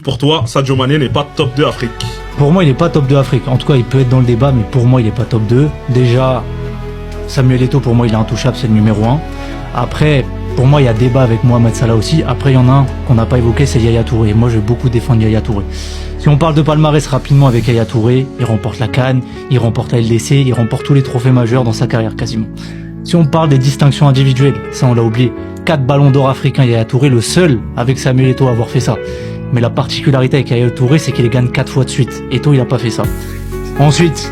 suite pour toi, Sadio Mané n'est pas top 2 Afrique. Pour moi, il n'est pas top 2 Afrique. En tout cas, il peut être dans le débat, mais pour moi, il n'est pas top 2. Déjà, Samuel Eto'o, pour moi, il est intouchable, c'est le numéro 1. Après, pour moi, il y a débat avec Mohamed Salah aussi. Après, il y en a un qu'on n'a pas évoqué, c'est Yaya Touré. Moi, je vais beaucoup défendre Yaya Touré. Si on parle de palmarès rapidement avec Yaya Touré, il remporte la CAN, il remporte la LDC, il remporte tous les trophées majeurs dans sa carrière quasiment. Si on parle des distinctions individuelles, ça on l'a oublié. 4 ballons d'or africains, Yaya Touré, le seul avec Samuel Eto'o à avoir fait ça. Mais la particularité avec Yaya Touré, c'est qu'il les gagne 4 fois de suite. Eto'o, il a pas fait ça. Ensuite,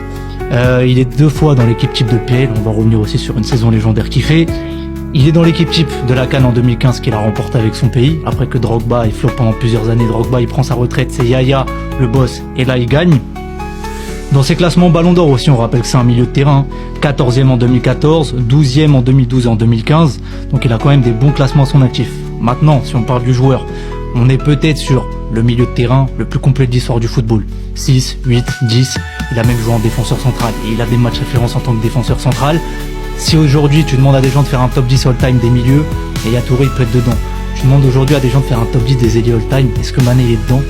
il est 2 fois dans l'équipe type de PL. On va revenir aussi sur une saison légendaire qu'il fait. Il est dans l'équipe type de la CAN en 2015 qu'il a remporté avec son pays. Après que Drogba il floppe pendant plusieurs années, Drogba il prend sa retraite, c'est Yaya le boss et là il gagne. Dans ses classements Ballon d'Or aussi, on rappelle que c'est un milieu de terrain. 14e en 2014, 12e en 2012 et en 2015. Donc il a quand même des bons classements à son actif. Maintenant, si on parle du joueur, on est peut-être sur le milieu de terrain le plus complet de l'histoire du football. 6, 8, 10. Il a même joué en défenseur central et il a des matchs références en tant que défenseur central. Si aujourd'hui tu demandes à des gens de faire un top 10 all-time des milieux, Yaya Touré il peut être dedans. Tu demandes aujourd'hui à des gens de faire un top 10 des ailiers all-time, est-ce que Mané il est dedans?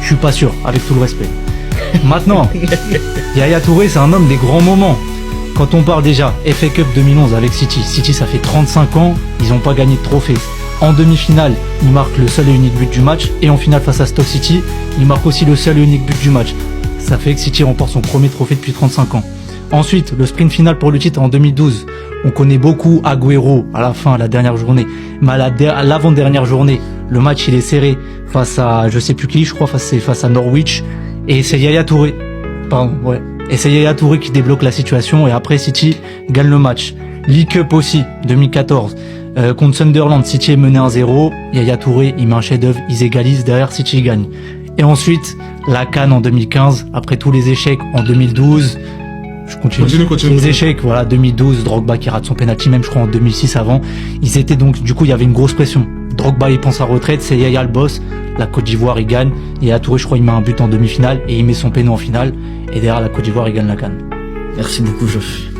Je suis pas sûr, avec tout le respect. Maintenant, Yaya Touré c'est un homme des grands moments. Quand on parle déjà FA Cup 2011 avec City, City ça fait 35 ans, ils n'ont pas gagné de trophée. En demi-finale, il marque le seul et unique but du match, et en finale face à Stoke City, il marque aussi le seul et unique but du match. Ça fait que City remporte son premier trophée depuis 35 ans. Ensuite, le sprint final pour le titre en 2012. On connaît beaucoup Agüero à la fin, à la dernière journée. Mais à l'avant-dernière journée, le match il est serré face à, je sais plus qui, je crois, face à Norwich. Et c'est Yaya Touré. Pardon, ouais. Et c'est Yaya Touré qui débloque la situation et après City gagne le match. League Cup aussi, 2014. Contre Sunderland, City est mené 1-0. Yaya Touré, il met un chef-d'œuvre, ils égalisent, derrière City gagne. Et ensuite, la CAN en 2015, après tous les échecs en 2012. Je continue. Les échecs, voilà, 2012, Drogba qui rate son penalty, même je crois en 2006 avant. Ils étaient donc, du coup, il y avait une grosse pression. Drogba, il prend sa retraite, c'est Yaya le boss. La Côte d'Ivoire, il gagne. Yaya Touré, je crois, il met un but en demi-finale et il met son péno en finale. Et derrière, la Côte d'Ivoire, il gagne la CAN. Merci beaucoup, Josh.